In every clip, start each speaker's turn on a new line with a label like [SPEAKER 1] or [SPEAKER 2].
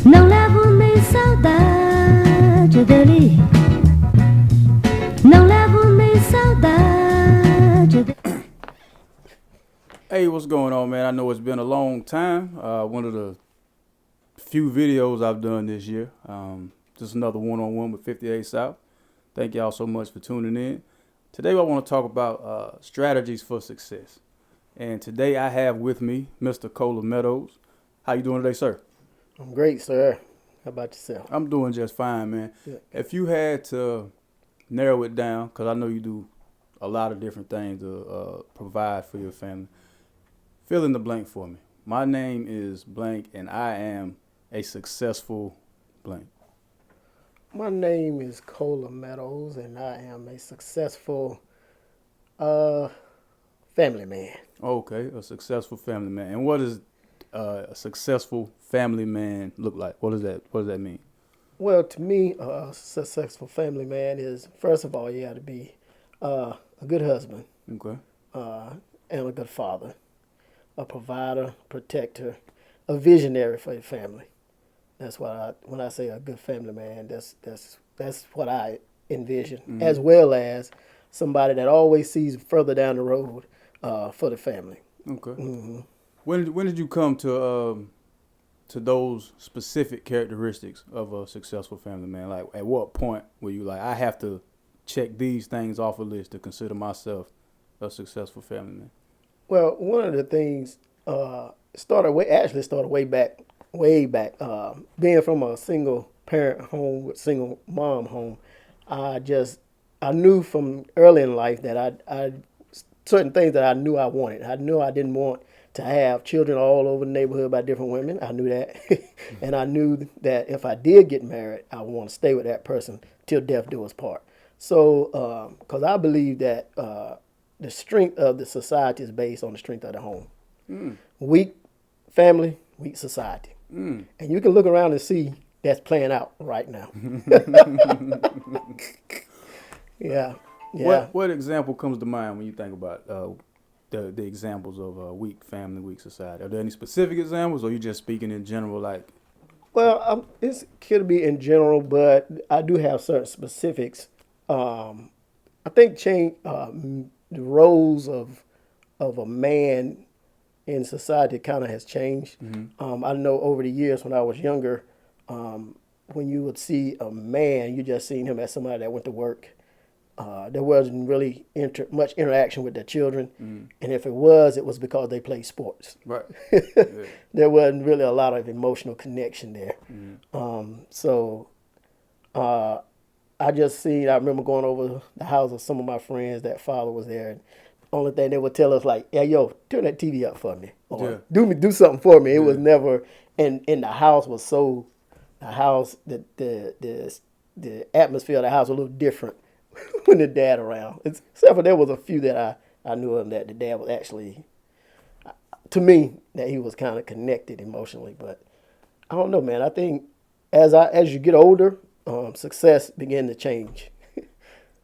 [SPEAKER 1] Não levo nem saudade dele. Não levo nem saudade dele.
[SPEAKER 2] Hey, what's going on, man? I know it's been a long time. One of the few videos I've done this year. Just another one-on-one with 58 South. Thank y'all so much for tuning in. Today I want to talk about strategies for success. And today I have with me Mr. Cola Meadows. How you doing today, sir?
[SPEAKER 3] I'm great, sir. How about yourself?
[SPEAKER 2] I'm doing just fine, man.
[SPEAKER 3] Yeah.
[SPEAKER 2] If you had to narrow it down, because I know you do a lot of different things to provide for your family, fill in the blank for me. My name is blank, and I am a successful blank.
[SPEAKER 3] My name is Cola Meadows, and I am a successful family man.
[SPEAKER 2] Okay, a successful family man. And what does a successful family man look like? What does that mean?
[SPEAKER 3] Well, to me, a successful family man is, first of all, you got to be a good husband
[SPEAKER 2] Okay.
[SPEAKER 3] and a good father, a provider, protector, a visionary for your family. That's what when I say a good family man, that's what I envision, as well as somebody that always sees further down the road for the family.
[SPEAKER 2] Okay. When did you come to those specific characteristics of a successful family man? Like, at what point were you like, I have to check these things off a list to consider myself a successful family man?
[SPEAKER 3] Well, one of the things started way back. Being from a single parent home with single mom home, I knew from early in life that I certain things that I knew I wanted. I knew I didn't want to have children all over the neighborhood by different women. I knew that, and I knew that if I did get married, I would want to stay with that person till death do us part. So, because I believe that the strength of the society is based on the strength of the home. Weak family, weak society. And you can look around and see that's playing out right now. Yeah.
[SPEAKER 2] What example comes to mind when you think about the examples of a weak family, weak society? Are there any specific examples, or are you just speaking in general? Like,
[SPEAKER 3] Well, it could be in general, but I do have certain specifics. I think change the roles of a man in society kind of has changed. I know over the years when I was younger, when you would see a man, you just seen him as somebody that went to work. There wasn't really much interaction with their children, and if it was because they played sports.
[SPEAKER 2] right? Yeah.
[SPEAKER 3] There wasn't really a lot of emotional connection there. So I remember going over the house of some of my friends that father was there, and the only thing they would tell us like, "Hey, yo, turn that TV up for me, or do something for me." It was never, and the house was so, the atmosphere of the house was a little different when the dad around. Except for there was a few that I knew of that the dad was actually, to me, that he was kind of connected emotionally. But I don't know, man. I think as you get older, success began to change.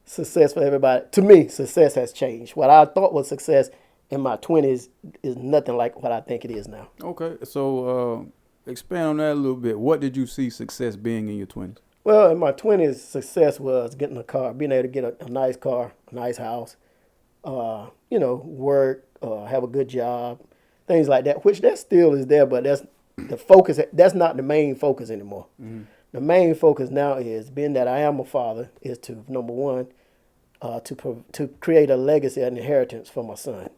[SPEAKER 3] Success for everybody. To me, success has changed. What I thought was success in my 20s is nothing like what I think it is now.
[SPEAKER 2] Okay, so expand on that a little bit. What did you see success being in your 20s?
[SPEAKER 3] Well, in my 20s, success was getting a car, being able to get a nice car, a nice house, work, have a good job, things like that, which that still is there, but that's the focus. That's not the main focus anymore. The main focus now is, being that I am a father, is to, number one, to create a legacy and inheritance for my son,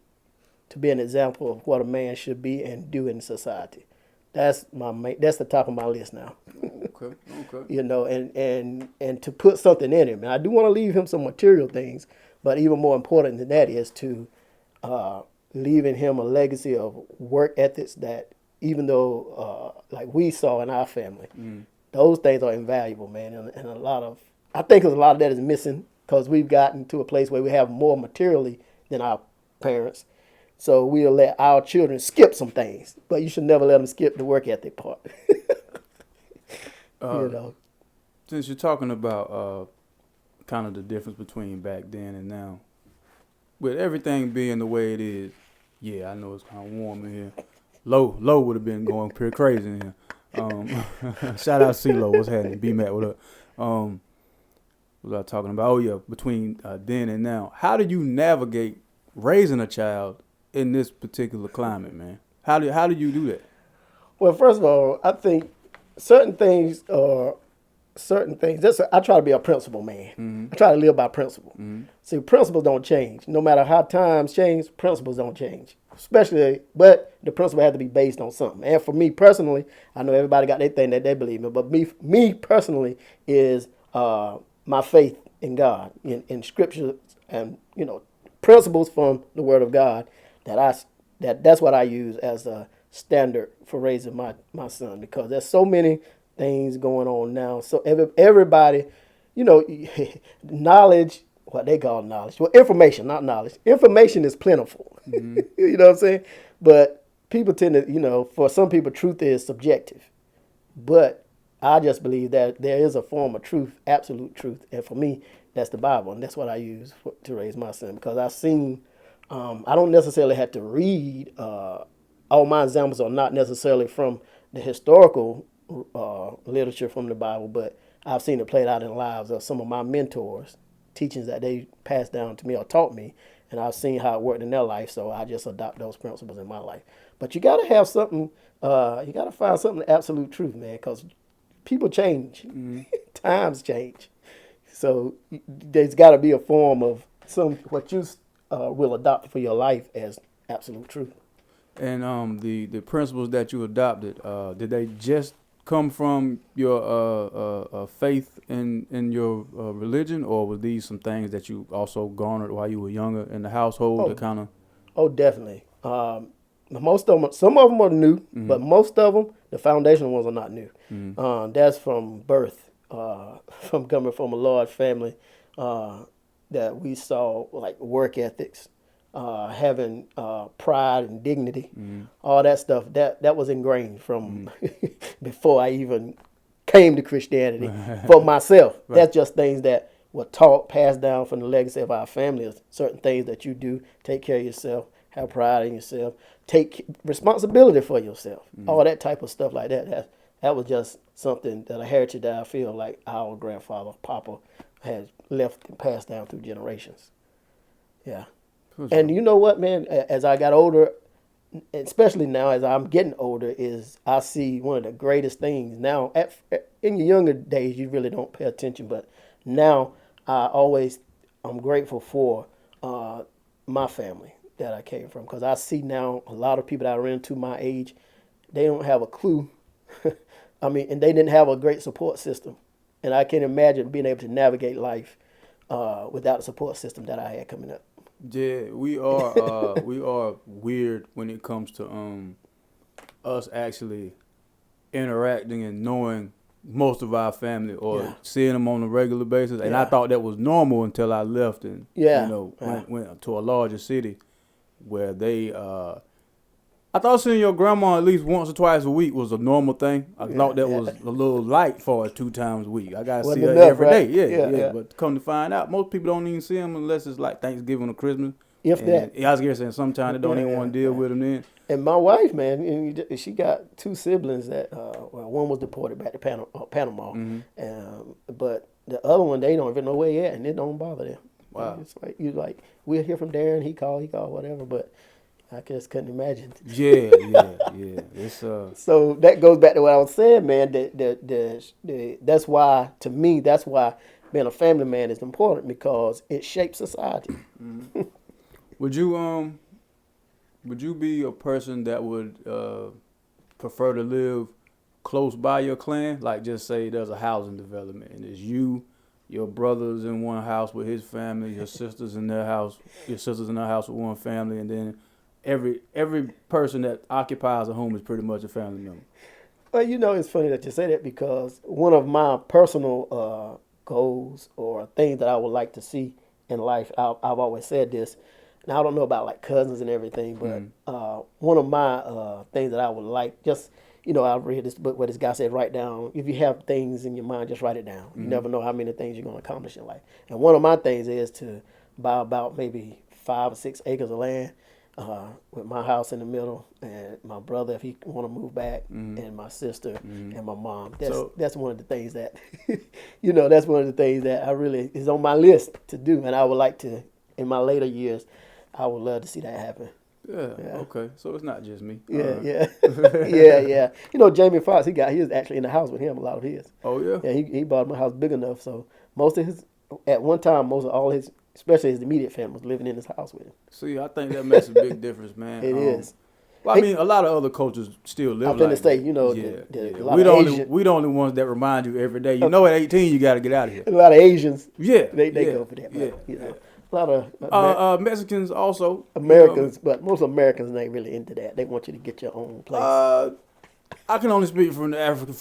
[SPEAKER 3] to be an example of what a man should be and do in society. That's the top of my list now.
[SPEAKER 2] Okay.
[SPEAKER 3] And to put something in him. And I do want to leave him some material things, but even more important than that is to leave in him a legacy of work ethics that, even though like we saw in our family, those things are invaluable, man. And I think a lot of that is missing because we've gotten to a place where we have more materially than our parents. So we'll let our children skip some things, but you should never let them skip the work ethic part.
[SPEAKER 2] Since you're talking about kind of the difference between back then and now, with everything being the way it is, yeah, I know it's kind of warm in here. Low would have been going pretty crazy in here. Um, shout out CeeLo, what's happening? B Mac, what up? What was I talking about? Oh yeah, between then and now, how do you navigate raising a child in this particular climate, man? How do you do that?
[SPEAKER 3] Well, first of all, I think certain things are certain things. I try to be a principle man.
[SPEAKER 2] Mm-hmm.
[SPEAKER 3] I try to live by principle.
[SPEAKER 2] Mm-hmm.
[SPEAKER 3] See, principles don't change. No matter how times change, principles don't change. Especially, but the principle has to be based on something. And for me personally, I know everybody got their thing that they believe in, but me personally is my faith in God, in Scripture, and principles from the Word of God. That's what I use as a standard for raising my son, because there's so many things going on now. So everybody, knowledge, what they call knowledge. Well, information, not knowledge. Information is plentiful.
[SPEAKER 2] Mm-hmm.
[SPEAKER 3] You know what I'm saying? But people tend to, for some people, truth is subjective. But I just believe that there is a form of truth, absolute truth. And for me, that's the Bible. And that's what I use to raise my son. Because I've seen, I don't necessarily have to read. All my examples are not necessarily from the historical literature from the Bible, but I've seen it played out in the lives of some of my mentors, teachings that they passed down to me or taught me, and I've seen how it worked in their life, so I just adopt those principles in my life. But you got to have something, you got to find something absolute truth, man, because people change, times change. So there's got to be a form of what you will adopt for your life as absolute truth.
[SPEAKER 2] And the principles that you adopted, did they just come from your faith in your religion, or were these some things that you also garnered while you were younger in the household?
[SPEAKER 3] Oh, definitely. Most of them, some of them are new, but most of them, the foundational ones are not new. That's from birth, from coming from a large family that we saw like work ethics, having pride and dignity, all that stuff. That was ingrained from before I even came to Christianity for myself. Right. That's just things that were taught, passed down from the legacy of our family. Of certain things that you do, take care of yourself, have pride in yourself, take responsibility for yourself. All that type of stuff like that. That was just something that a heritage that I feel like our grandfather, Papa, has left and passed down through generations. Yeah. And you know what, man? As I got older, especially now as I'm getting older, is I see one of the greatest things. Now, in your younger days, you really don't pay attention, but now I'm grateful for my family that I came from, because I see now a lot of people that are into my age, they don't have a clue. And they didn't have a great support system. And I can't imagine being able to navigate life without a support system that I had coming up.
[SPEAKER 2] Yeah, we are weird when it comes to us actually interacting and knowing most of our family, or seeing them on a regular basis. And I thought that was normal until I left and went to a larger city where they I thought seeing your grandma at least once or twice a week was a normal thing. I thought that was a little light for her 2 times a week. I got to see her every day. Yeah. But come to find out, most people don't even see them unless it's like Thanksgiving or Christmas.
[SPEAKER 3] If that.
[SPEAKER 2] I was saying sometimes they don't even want to deal with them then.
[SPEAKER 3] And my wife, man, she got 2 siblings that, one was deported back to Panama. But the other one, they don't even know where he at, and it don't bother them.
[SPEAKER 2] Wow.
[SPEAKER 3] It's like, we'll hear from Darren, he called, whatever, but I just couldn't imagine.
[SPEAKER 2] Yeah. It's
[SPEAKER 3] So that goes back to what I was saying, man. That's why being a family man is important, because it shapes society.
[SPEAKER 2] Would you be a person that would prefer to live close by your clan? Like, just say there's a housing development and it's you, your brothers in one house with his family, your sisters in their house with one family, and then every person that occupies a home is pretty much a family member.
[SPEAKER 3] Well, it's funny that you say that, because one of my personal goals or things that I would like to see in life, I've always said this. Now, I don't know about like cousins and everything, but one of my things that I would like, just, I've read this book where this guy said, write down, if you have things in your mind, just write it down. You never know how many things you're going to accomplish in life. And one of my things is to buy about maybe 5 or 6 acres of land, with my house in the middle, and my brother if he want to move back, and my sister and my mom. That's one of the things that, that's one of the things that I really is on my list to do, and I would like to in my later years. I would love to see that happen.
[SPEAKER 2] Yeah. Okay. So it's not just me.
[SPEAKER 3] Yeah,
[SPEAKER 2] All right.
[SPEAKER 3] yeah, yeah. Jamie Foxx, he was actually in the house with him. A lot of his.
[SPEAKER 2] Oh yeah.
[SPEAKER 3] Yeah, he bought him a house big enough so most of his at one time most of all his, especially his immediate family, was living in his house with him.
[SPEAKER 2] See, I think that makes a big difference, man.
[SPEAKER 3] It is.
[SPEAKER 2] Well, I mean, a lot of other cultures still live
[SPEAKER 3] I'm finna
[SPEAKER 2] like
[SPEAKER 3] say,
[SPEAKER 2] that.
[SPEAKER 3] a lot
[SPEAKER 2] We
[SPEAKER 3] of
[SPEAKER 2] the only
[SPEAKER 3] Asian,
[SPEAKER 2] we the only ones that remind you every day. You know, at 18 you got to get out of here.
[SPEAKER 3] a lot of Asians.
[SPEAKER 2] Yeah,
[SPEAKER 3] They
[SPEAKER 2] yeah,
[SPEAKER 3] go for that. But,
[SPEAKER 2] yeah.
[SPEAKER 3] a lot of
[SPEAKER 2] Mexicans also.
[SPEAKER 3] Americans, but most Americans ain't really into that. They want you to get your own place.
[SPEAKER 2] I can only speak from the African,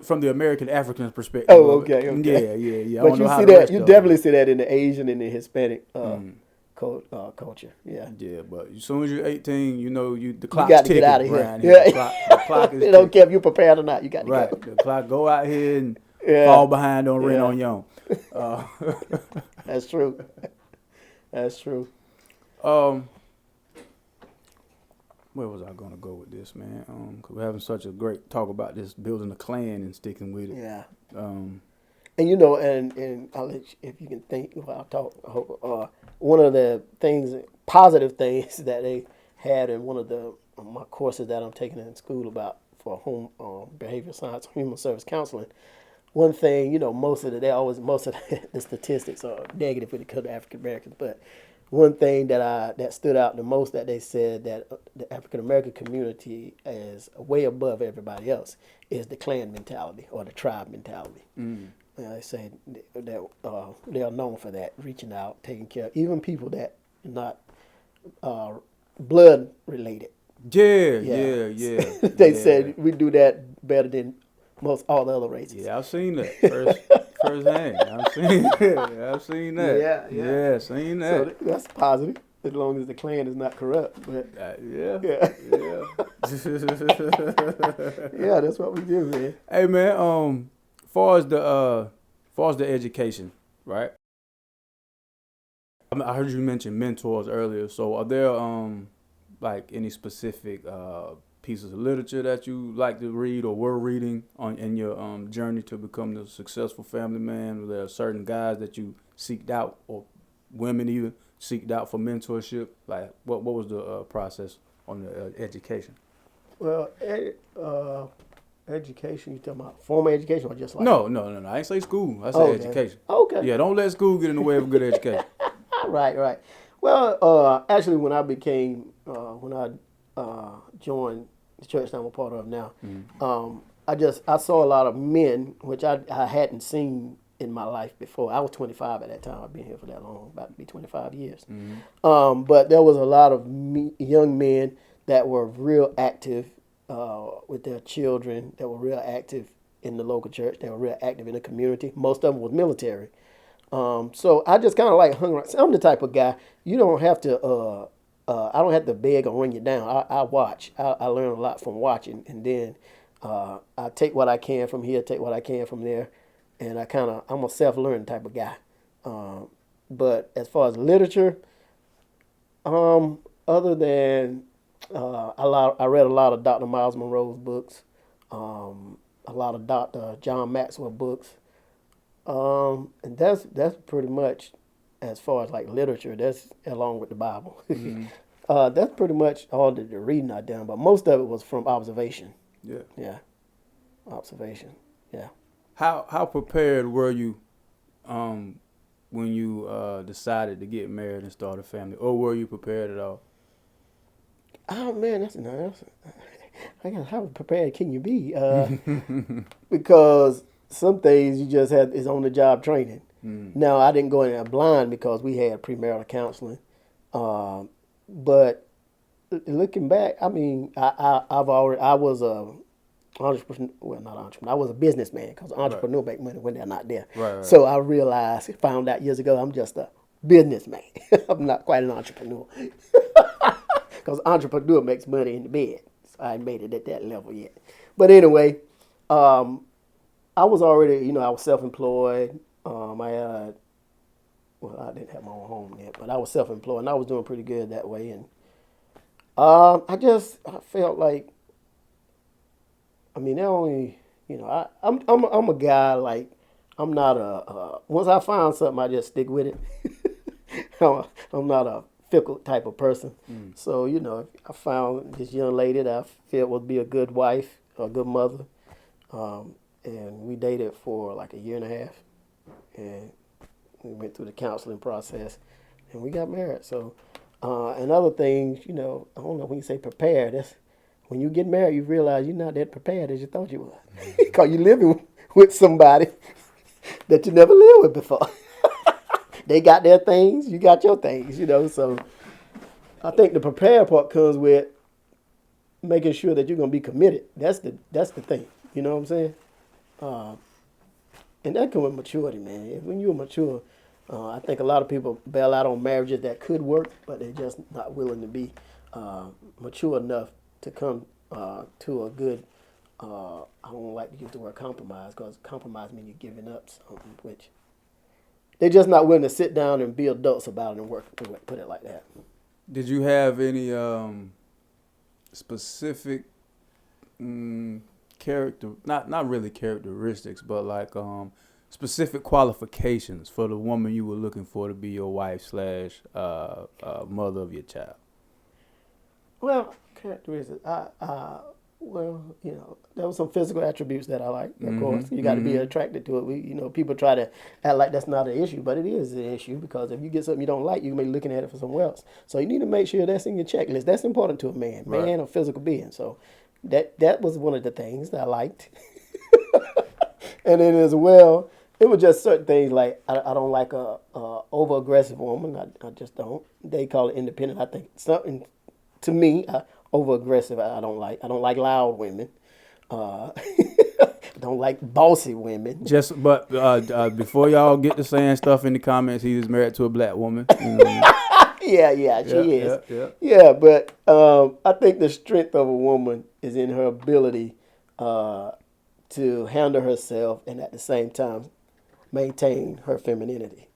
[SPEAKER 2] from the American African perspective.
[SPEAKER 3] Oh, okay.
[SPEAKER 2] Yeah.
[SPEAKER 3] But you see that, you definitely see that in the Asian and the Hispanic culture. Yeah.
[SPEAKER 2] Yeah, but as soon as you're 18, the
[SPEAKER 3] You
[SPEAKER 2] clock's
[SPEAKER 3] got to
[SPEAKER 2] ticking
[SPEAKER 3] get out of here.
[SPEAKER 2] around
[SPEAKER 3] Yeah.
[SPEAKER 2] The clock is
[SPEAKER 3] They don't
[SPEAKER 2] ticking.
[SPEAKER 3] care if you're prepared or not. You got to
[SPEAKER 2] Right.
[SPEAKER 3] go.
[SPEAKER 2] The clock go out here and
[SPEAKER 3] Yeah.
[SPEAKER 2] fall behind on rent
[SPEAKER 3] Yeah.
[SPEAKER 2] on your own.
[SPEAKER 3] That's true. That's true.
[SPEAKER 2] Where was I gonna go with this, man? Cause we're having such a great talk about this building a clan and sticking with it.
[SPEAKER 3] Yeah.
[SPEAKER 2] Um,
[SPEAKER 3] And and I'll let you, if you can think while I talk. I hope, one of the positive things that they had in one of my courses that I'm taking in school about for home behavioral science, human service counseling. One thing, most of the statistics are negative when it comes to African Americans, but one thing that stood out the most that they said that the African American community is way above everybody else is the clan mentality or the tribe mentality. They say that they are known for that, reaching out, taking care of even people that are not blood related.
[SPEAKER 2] Yeah.
[SPEAKER 3] They said we do that better than most all the other races.
[SPEAKER 2] Yeah, I've seen that firsthand. I've seen that. Yeah, seen that.
[SPEAKER 3] So that's positive as long as the clan is not corrupt. But
[SPEAKER 2] Yeah.
[SPEAKER 3] yeah, that's what we do, man.
[SPEAKER 2] Hey, man. Far as the education, right? I heard you mention mentors earlier. So, are there like any specific pieces of literature that you like to read or were reading in your journey to become the successful family man? Are there certain guys that you seeked out, or women even seeked out for mentorship? Like, what was the process on the education?
[SPEAKER 3] Well, education, you talking about formal education or just like
[SPEAKER 2] No. I ain't say school. I said education.
[SPEAKER 3] Okay.
[SPEAKER 2] Yeah, don't let school get in the way of a good education.
[SPEAKER 3] Right. Well, actually, when I joined the church that I'm a part of now, I saw a lot of men, which I hadn't seen in my life before. I was 25 at that time. I've been here for that long, about to be 25 years. But there was a lot of young men that were real active with their children, that were real active in the local church, that were real active in the community. Most of them was military. So I just kind of like hung around. I'm the type of guy, you don't have to, I don't have to beg or ring you down. I watch. I learn a lot from watching. And then I take what I can from here, take what I can from there. And I'm a self-learning type of guy. But as far as literature, other than I read a lot of Dr. Miles Monroe's books, a lot of Dr. John Maxwell books. And that's pretty much as far as like literature. That's along with the Bible. That's pretty much all the reading I've done. But most of it was from observation. Yeah, observation. Yeah.
[SPEAKER 2] How prepared were you when you decided to get married and start a family, or were you prepared at all?
[SPEAKER 3] Oh man, that's how prepared can you be? Because some things you just had is on the job training. Now I didn't go in there blind because we had premarital counseling, but looking back, I mean, I was a entrepreneur. Well, not entrepreneur. I was a businessman because entrepreneur make money when they're not there.
[SPEAKER 2] Right.
[SPEAKER 3] So I found out years ago, I'm just a businessman. I'm not quite an entrepreneur because entrepreneur makes money in the bed. So I ain't made it at that level yet. But anyway, I was already, I was self-employed. I didn't have my own home yet, but I was self-employed and I was doing pretty good that way. And I felt like, I mean, they only, I'm a guy like, I'm not once I find something, I just stick with it. I'm not a fickle type of person.
[SPEAKER 2] Mm.
[SPEAKER 3] So, I found this young lady that I felt would be a good wife, a good mother. And we dated for like a year and a half. And we went through the counseling process and we got married. So, and other things, I don't know when you say prepared, that's when you get married, you realize you're not that prepared as you thought you were. Because you're living with somebody that you never lived with before. They got their things, you got your things, So I think the prepared part comes with making sure that you're gonna be committed. That's the thing. You know what I'm saying? Uh, and that comes with maturity, man. When you're mature, I think a lot of people bail out on marriages that could work, but they're just not willing to be mature enough to come to a good. I don't like to use the word compromise because compromise means you're giving up something, which they're just not willing to sit down and be adults about it and work. Put it like that.
[SPEAKER 2] Did you have any specific character, not really characteristics, but like specific qualifications for the woman you were looking for to be your wife slash mother of your child?
[SPEAKER 3] Well, characteristics. Well, there were some physical attributes that I like. Of course, you got to be attracted to it. People try to act like that's not an issue, but it is an issue because if you get something you don't like, you may be looking at it for somewhere else. So you need to make sure that's in your checklist. That's important to a man,
[SPEAKER 2] Right.
[SPEAKER 3] man, or physical being. So that was one of the things that I liked. And then as well, it was just certain things like I don't like a over aggressive woman. I just don't. They call it independent. I think something to me over aggressive. I don't like. I don't like loud women. I don't like bossy women.
[SPEAKER 2] But before y'all get to saying stuff in the comments, he was married to a black woman. You know what I mean?
[SPEAKER 3] Yeah, she is.
[SPEAKER 2] Yeah.
[SPEAKER 3] Yeah, but I think the strength of a woman is in her ability to handle herself and at the same time maintain her femininity.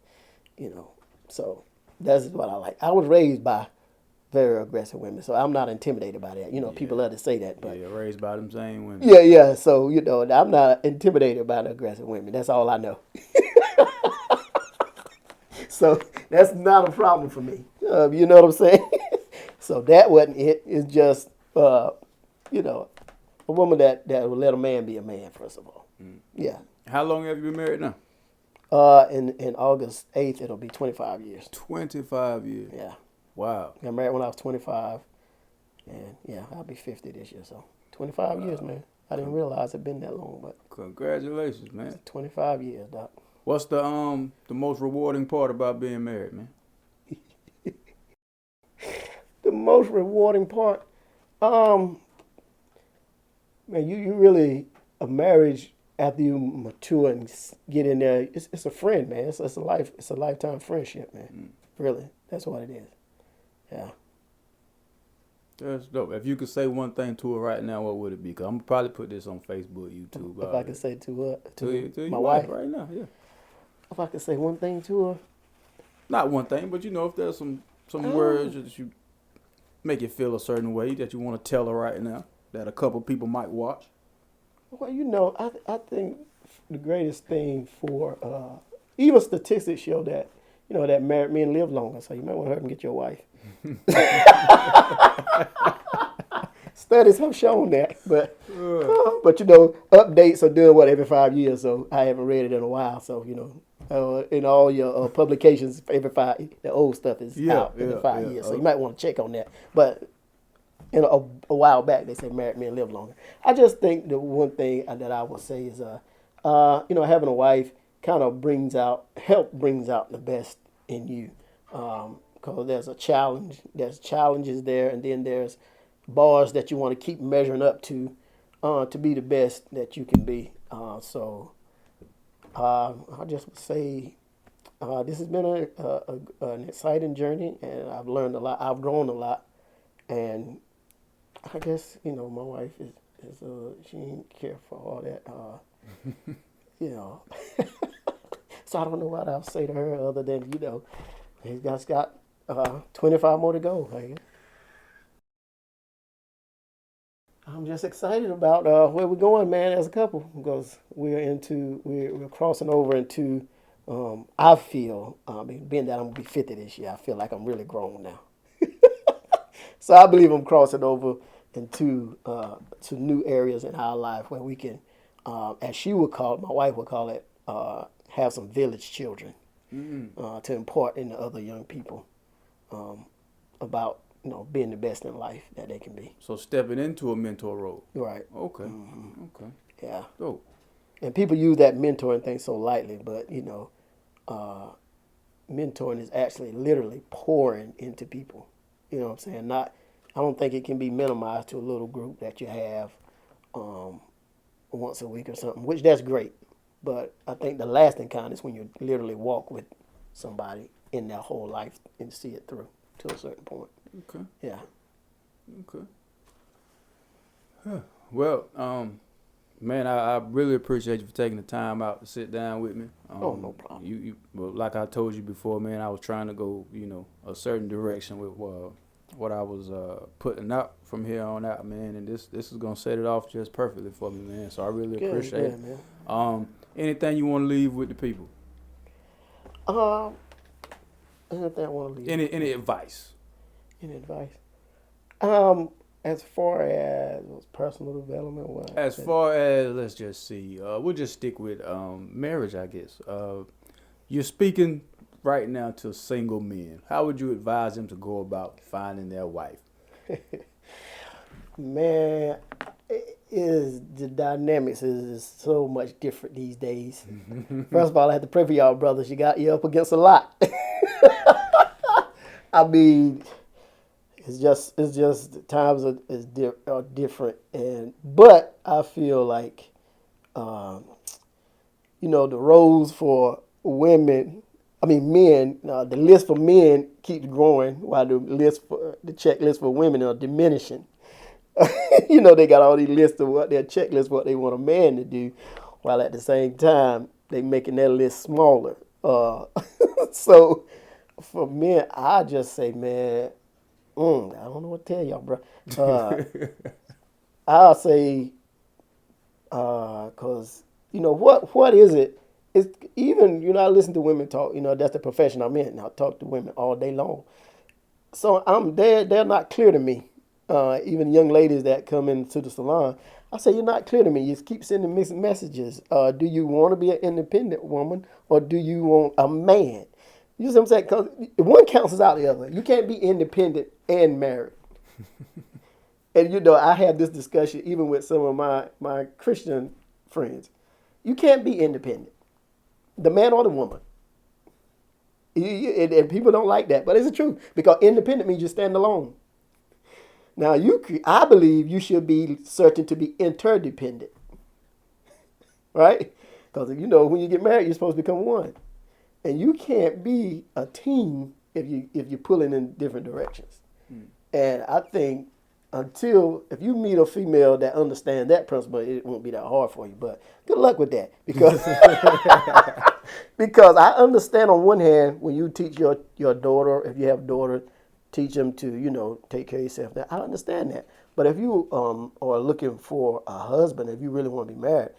[SPEAKER 3] So that's what I like. I was raised by very aggressive women, so I'm not intimidated by that. People love to say that, but
[SPEAKER 2] Yeah, raised by them same women.
[SPEAKER 3] yeah. So I'm not intimidated by the aggressive women. That's all I know. So that's not a problem for me. You know what I'm saying? So that wasn't it. It's just a woman that will let a man be a man, first of all. Yeah.
[SPEAKER 2] How long have you been married now?
[SPEAKER 3] In August 8th, it'll be 25 years.
[SPEAKER 2] 25 years.
[SPEAKER 3] Yeah.
[SPEAKER 2] Wow.
[SPEAKER 3] Got married when I was 25, and yeah, I'll be 50 this year. So 25 years, man. I didn't realize it'd been that long, but
[SPEAKER 2] Congratulations, man.
[SPEAKER 3] 25 years, Doc.
[SPEAKER 2] What's the most rewarding part about being married, man?
[SPEAKER 3] The most rewarding part, man, you really a marriage after you mature and get in there. It's a friend, man. It's a lifetime friendship, man. Really, that's what it is. Yeah.
[SPEAKER 2] That's dope. If you could say one thing to her right now, what would it be? Cause I'm gonna probably put this on Facebook, YouTube.
[SPEAKER 3] If I could say to her,
[SPEAKER 2] to
[SPEAKER 3] my
[SPEAKER 2] your
[SPEAKER 3] wife
[SPEAKER 2] right now, yeah.
[SPEAKER 3] If I could say one thing to her,
[SPEAKER 2] Not one thing, but if there's some words that you make you feel a certain way that you want to tell her right now that a couple people might watch.
[SPEAKER 3] well, I think the greatest thing for even statistics show that that married men live longer. So you might want to hurry and get your wife. Studies have shown that, but updates are done every 5 years. So I haven't read it in a while. So in all your publications, every 5, the old stuff is out every 5 years. So you might want to check on that. But a while back, they said married men live longer. I just think the one thing that I would say is, having a wife kind of brings out the best in you. Because there's a challenge, there's challenges there, and then there's bars that you want to keep measuring up to be the best that you can be. So I just would say this has been an exciting journey, and I've learned a lot. I've grown a lot, and I guess my wife is she ain't care for all that. So I don't know what I'll say to her other than he's got 25 more to go. I guess. just excited about where we're going, man, as a couple, because we're crossing over into. I feel, being that I'm gonna be 50 this year, I feel like I'm really grown now. So I believe I'm crossing over into to new areas in our life where we can, as she would call it, my wife would call it, have some village children to impart into other young people about being the best in life that they can be.
[SPEAKER 2] So stepping into a mentor role.
[SPEAKER 3] Right.
[SPEAKER 2] Okay. Okay.
[SPEAKER 3] Yeah.
[SPEAKER 2] Dope.
[SPEAKER 3] And people use that mentoring thing so lightly, but mentoring is actually literally pouring into people. You know what I'm saying? I don't think it can be minimized to a little group that you have once a week or something, which that's great. But I think the lasting kind is when you literally walk with somebody in their whole life and see it through to a certain point.
[SPEAKER 2] Okay.
[SPEAKER 3] Yeah.
[SPEAKER 2] Okay. Huh. Well, man, I really appreciate you for taking the time out to sit down with me.
[SPEAKER 3] Oh, no problem.
[SPEAKER 2] Well, like I told you before, man, I was trying to go, a certain direction with what I was putting out from here on out, man, and this is gonna set it off just perfectly for me, man. So I really appreciate it.
[SPEAKER 3] Man.
[SPEAKER 2] Anything you want to leave with the people?
[SPEAKER 3] Anything I want to leave?
[SPEAKER 2] Any advice?
[SPEAKER 3] Any advice? As far as personal development,
[SPEAKER 2] as far as, let's just see, we'll just stick with marriage, I guess. You're speaking right now to single men. How would you advise them to go about finding their wife?
[SPEAKER 3] Man, the dynamics is so much different these days. First of all, I have to pray for y'all, brothers. You're up against a lot. I mean, it's just times are different, but I feel like the roles for men, the list for men keeps growing while the checklist for women are diminishing. They got all these lists of what their checklist, what they want a man to do, while at the same time they making their list smaller. So for men, I just say, man, I don't know what to tell y'all, bro. I'll say, cause what is it? It's even I listen to women talk. That's the profession I'm in. And I talk to women all day long. So they're not clear to me. Even young ladies that come into the salon, I say, you're not clear to me. You keep sending mixed messages. Do you want to be an independent woman or do you want a man? You see what I'm saying? Because one cancels out the other. You can't be independent and married. And I had this discussion even with some of my Christian friends. You can't be independent, the man or the woman. And people don't like that, but it's the truth, because independent means you stand alone. Now, I believe you should be searching to be interdependent, right? Because when you get married, you're supposed to become one, and you can't be a team if you're pulling in different directions. And I think if you meet a female that understands that principle, it won't be that hard for you. But good luck with that, because because I understand on one hand when you teach your daughter, if you have daughters, teach them to take care of yourself. Now, I understand that. But if you are looking for a husband, if you really want to be married,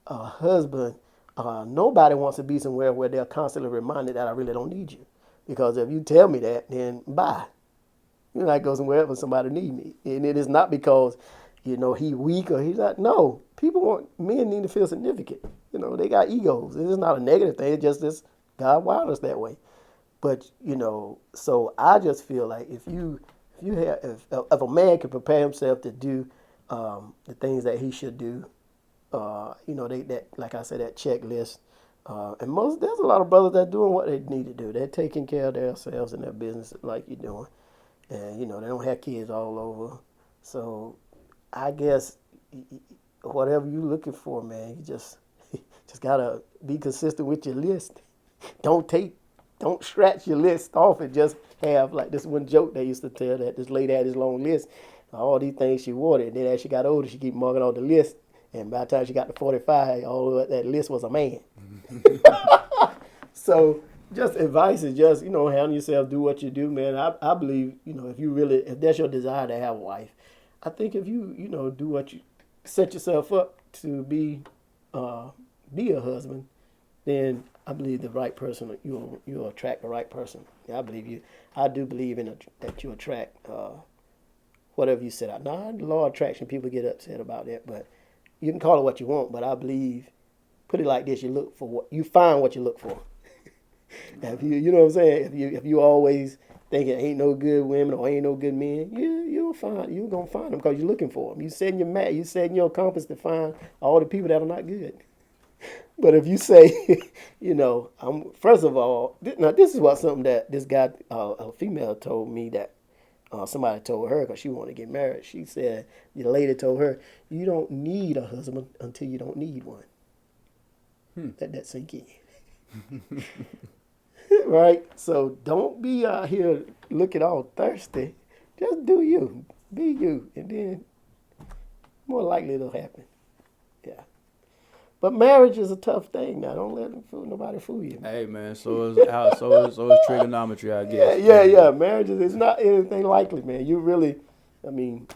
[SPEAKER 3] a husband, nobody wants to be somewhere where they're constantly reminded that I really don't need you. Because if you tell me that, then bye. I go somewhere else when somebody need me. And it is not because, he weak or he's not. No, men need to feel significant. They got egos. It is not a negative thing. It's just this, God wired us that way. But, so I just feel like if a man can prepare himself to do the things that he should do, that, like I said, that checklist. And there's a lot of brothers that are doing what they need to do. They're taking care of themselves and their business like you're doing. And, they don't have kids all over. So I guess whatever you're looking for, man, you just got to be consistent with your list. Don't scratch your list off and just have, like this one joke they used to tell, that this lady had this long list, all these things she wanted. And then as she got older, she keep marking on the list. And by the time she got to 45, all of that list was a man. So just advice is just, handle yourself, do what you do, man. I believe, if that's your desire to have a wife, I think if you do what you set yourself up to be a husband, then I believe the right person you'll attract the right person. Yeah, I believe you. I do believe that you attract whatever you set out. Now, the law of attraction, people get upset about that, but you can call it what you want. But I believe, put it like this: you find what you look for. If you know what I'm saying, if you always thinking ain't no good women or ain't no good men, you're gonna find them because you're looking for them. You setting your compass to find all the people that are not good. But if you say, I'm first of all, now this is something that this guy, a female, told me that somebody told her because she wanted to get married. She said the lady told her, "You don't need a husband until you don't need one." Let that sink in. Right? So don't be out here looking all thirsty. Just do you. Be you. And then more likely it'll happen. Yeah. But marriage is a tough thing now. Don't let nobody fool you.
[SPEAKER 2] Hey man, so is trigonometry, I guess.
[SPEAKER 3] Yeah. Marriage is not anything likely, man.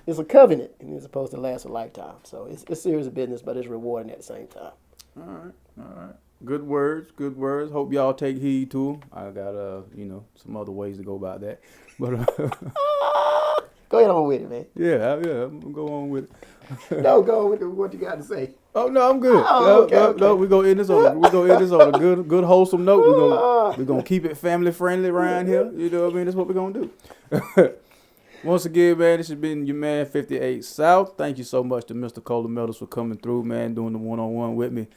[SPEAKER 3] It's a covenant and it's supposed to last a lifetime. So it's serious business, but it's rewarding at the same time.
[SPEAKER 2] All right. Good words. Hope y'all take heed to them. I got some other ways to go about that, but
[SPEAKER 3] go ahead on with it, man.
[SPEAKER 2] yeah, I'm gonna go on with it.
[SPEAKER 3] No, go on with what you got to say.
[SPEAKER 2] Oh no, I'm good.
[SPEAKER 3] Oh, okay.
[SPEAKER 2] No, we gonna end this on a good wholesome note. We're gonna keep it family friendly around here. You know what I mean? That's what we're gonna do. Once again, man, this has been your man 58 South. Thank you so much to Mr. Cola Meadows for coming through, man, doing the one-on-one with me.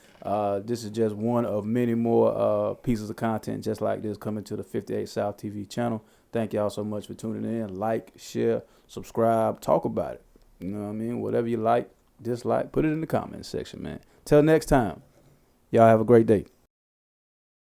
[SPEAKER 2] This is just one of many more pieces of content just like this coming to the 58 South TV channel. Thank y'all so much for tuning in. Like, share, subscribe, talk about it. You know what I mean? Whatever you like, dislike, put it in the comments section, man. Till next time, y'all have a great day.